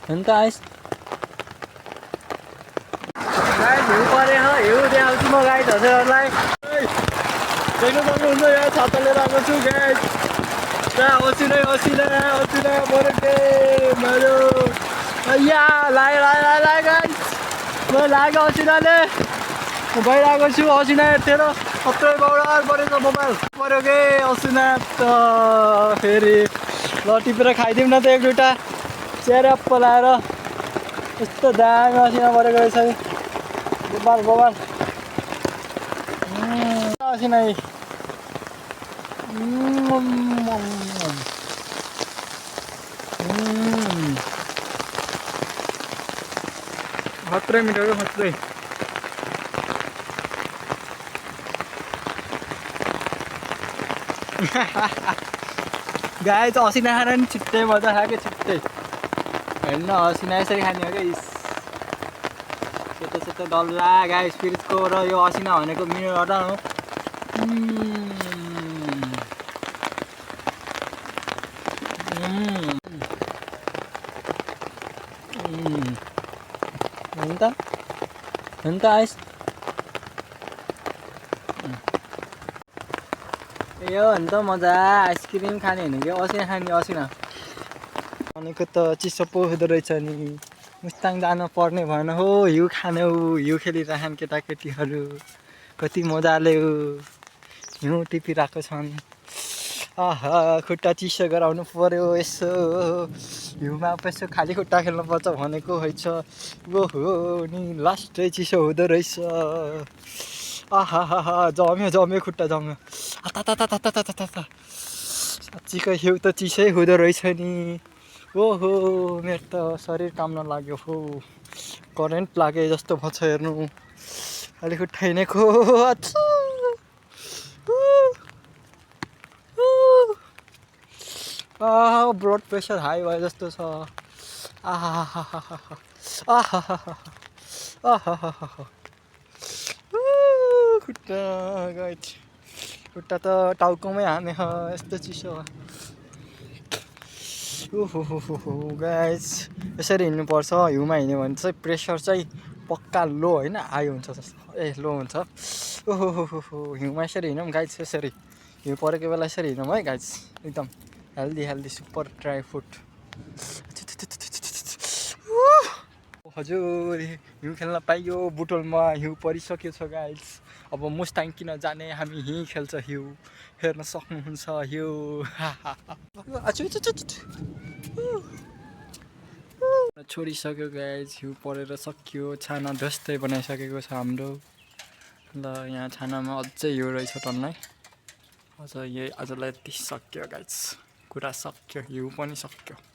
हुन्छ ice guys हिउँ परे हो हिउँ देखाउँछु म गाइस हजुरहरूलाई देख्न सक्नुहुन्छ यहाँ छाता लिएर आएको छु गाइस त्यहाँ असिना बरके मेरो या लाए गाइस म लाग्यो असिनाले बाहिर आएको छु असिना हेर्थेर सबै पाउडर परेछ मोबाइल पऱ्यो के असिना त फेरि ल टिपेर खाइदिउँ न त एक दुईवटा च्यारप्प लाएर यस्तो दामी असिना परेको रहेछ बबाल असिना खत्रै मिठो खत्रै गाई त असिना खाएर नि छिट्टै मजा खायो क्या छिट्टै होइन असिना यसरी खाने हो क्या सेतो डल्ला गाई फ्रिजको र यो असिना भनेको मिहिनेत हटाउनु हुन्छ आइस यो हो नि त मजा आइसक्रिम खाने होइन कि असिना खाने असिना भनेको त चिसो पो हुँदो रहेछ नि मुस्ताङ जानु पर्ने भएन हो हिउँ खानु हिउँ खेलिरहन् केटाकेटीहरू कति मजाले हिउँ टिपिरहेको छन् आहा खुट्टा चिसो गराउनु पर्यो यसो हिउँमा यसो खाली खुट्टा खेल्नुपर्छ भनेको होइन ओहो नि लास्टै चिसो हुँदो रहेछ आहा जम्यो खुट्टा जम्यो साँच्चीकै हिउँ त चिसै हुँदो रहेछ नि ओहो मेरो त शरीर काम नलाग्यो हो करेन्ट लागे जस्तो भन्छ हेर्नु खाली खुट्टा हिँडेको ब्लड प्रेसर हाई भयो जस्तो छ खुट्टा त टाउकोमै हाने यस्तो चिसो ओहो गाइस यसरी हिँड्नुपर्छ हिउँमा हिँड्यो भने चाहिँ प्रेसर चाहिँ पक्का लो होइन हाई हुन्छ जस्तो लो हुन्छ ओहो हिउँमा यसरी हिँडौँ गाइस यसरी हिउँ परेको बेला यसरी हिँडौँ है गाइस एकदम हेल्दी सुपर ड्राई फ्रुट हजुर हिउँ खेल्न पाइयो बुटोलमा हिउँ परिसक्यो छ गाइस अब मुस्ताङ किन जाने हामी यहीँ खेल्छ हिउँ हेर्न सक्नुहुन्छ हिउँ छोडिसक्यो गाइस हिउँ परेर सक्यो छाना ध्वस्तै बनाइसकेको छ हाम्रो ल यहाँ छानामा अझै हिउँ रहेछ टन्नै अझ यही आजलाई यति सक्यो गाइस कुरा सक्यो हिउँ पनि सक्यो